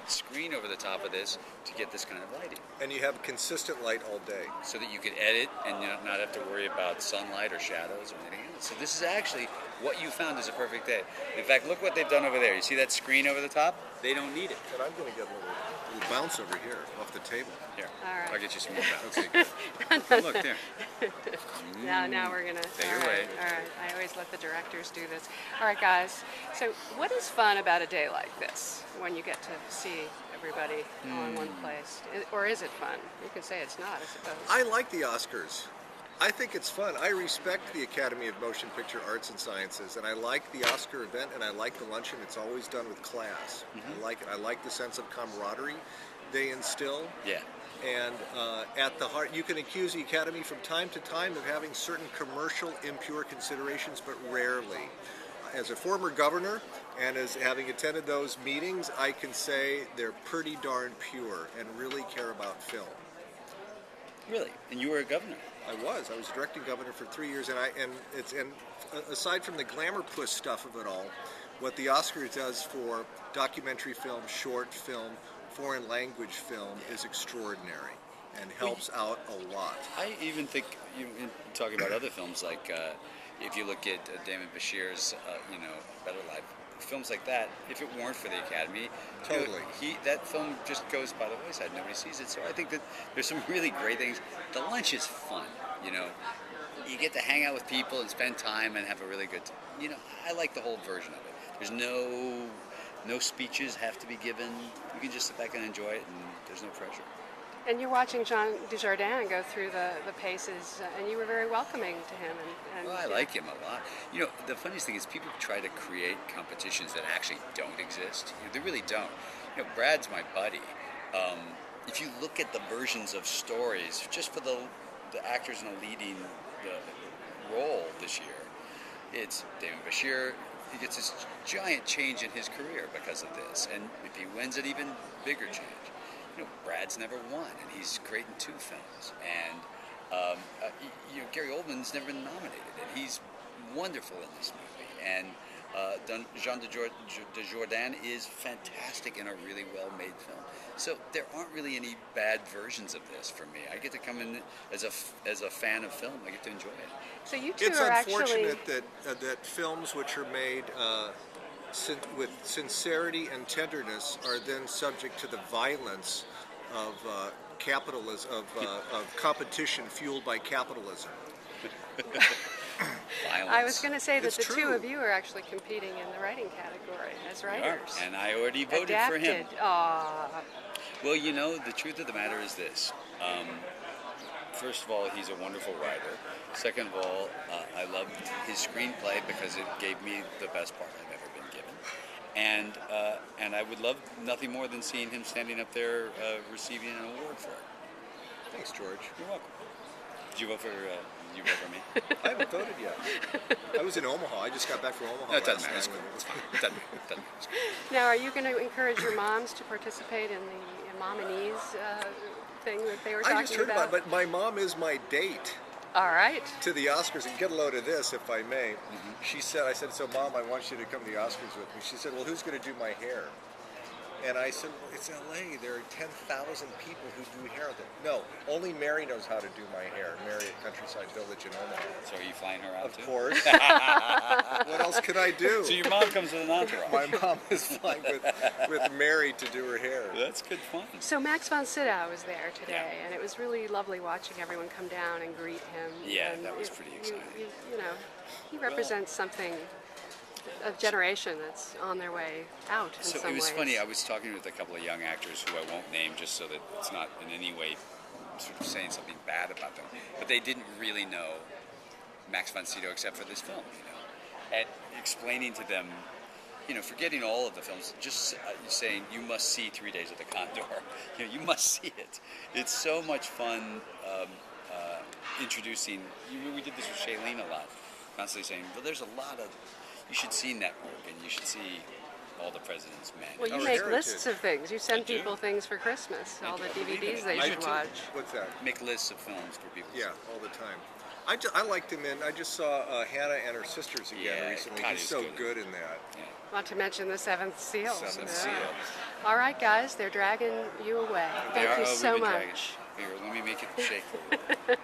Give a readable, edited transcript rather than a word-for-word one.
screen over the top of this to get this kind of lighting. And you have consistent light all day. So that you could edit and not have to worry about sunlight or shadows or anything else. So this is actually, what you found is a perfect day. In fact, look what they've done over there. You see that screen over the top? They don't need it. And I'm going to get a little bounce over here off the table. Here, all right. I'll get you some more bounce. Okay, good. Look, there. Now we're going to... Take it away. All right. I always let the directors do this. All right, guys. So what is fun about a day like this when you get to see everybody all in one place? Or is it fun? You can say it's not, I suppose. I like the Oscars. I think it's fun. I respect the Academy of Motion Picture Arts and Sciences, and I like the Oscar event, and I like the luncheon. It's always done with class. I like it. I like the sense of camaraderie they instill. Yeah. And at the heart, you can accuse the Academy from time to time of having certain commercial impure considerations, but rarely. As a former governor and as having attended those meetings, I can say they're pretty darn pure and really care about film. Really? And you were a governor? I was directing governor for 3 years, and aside from the glamour puss stuff of it all, what the Oscars does for documentary film, short film, foreign language film is extraordinary and helps out a lot. I even think, in talking about other films, like if you look at Damon Bashir's, Better Life, films like that, if it weren't for the Academy, totally, that film just goes by the wayside. Nobody sees it. So I think that there's some really great things. The lunch is fun. You get to hang out with people and spend time and have a really good time. I like the whole version of it. There's no speeches have to be given. You can just sit back and enjoy it, and there's no pressure. And you're watching Jean Dujardin go through the paces, and you were very welcoming to him. Well, I like him a lot. The funniest thing is people try to create competitions that actually don't exist. They really don't. Brad's my buddy. If you look at the versions of stories, just for the actors in a leading role this year, it's Damon Bashir. He gets this giant change in his career because of this, and if he wins, an even bigger change. Brad's never won, and he's great in 2 films. And Gary Oldman's never been nominated, and he's wonderful in this movie. And Jean Dujardin is fantastic in a really well-made film. So there aren't really any bad versions of this for me. I get to come in as a fan of film. I get to enjoy it. So you two it's are unfortunate that films which are made with sincerity and tenderness are then subject to the violence of capitalism, of competition fueled by capitalism. I was going to say that it's the true. 2 of you are actually competing in the writing category as writers. And I already voted for him. Well, the truth of the matter is this. First of all, he's a wonderful writer. Second of all, I loved his screenplay because it gave me the best part I've ever been given. And I would love nothing more than seeing him standing up there receiving an award for it. Thanks, George. You're welcome. Did you vote for me? I haven't voted yet. I was in Omaha. I just got back from Omaha. No, it doesn't last matter. night. It's fine. It doesn't matter. Now, are you going to encourage your moms to participate in the Nominees thing that they were talking about? I just heard about it, but my mom is my date. All right. To the Oscars, and get a load of this, if I may. She said, I said, so Mom, I want you to come to the Oscars with me. She said, well, who's going to do my hair? And I said, it's LA. There are 10,000 people who do hair. No, only Mary knows how to do my hair. Mary at Countryside Village in Omaha. So are you flying her out too? Of course. What else could I do? So your mom comes with an entourage. My mom is flying with Mary to do her hair. That's good fun. So Max von Sydow was there today, and it was really lovely watching everyone come down and greet him. Yeah, and that was pretty exciting. He represents something, a generation that's on their way out in some ways. So it was funny, I was talking with a couple of young actors who I won't name just so that it's not in any way sort of saying something bad about them, but they didn't really know Max von Sydow except for this film, and explaining to them, forgetting all of the films, just saying you must see 3 Days of the Condor. You must see it. It's so much fun introducing. We did this with Shailene a lot, constantly saying, well, there's a lot of. You should see Network, and you should see All the President's Men. Well, you make lists of things. You send people things for Christmas, all the DVDs they should watch. What's that? Make lists of films for people. Yeah, all the time. I liked him in. I just saw Hannah and her sisters again recently. He's so good in that. Yeah. Not to mention The Seventh Seal. Seventh Seal. All right, guys, they're dragging you away. They Thank are you so Ruben Dragon. much. Here, let me make it shake for you.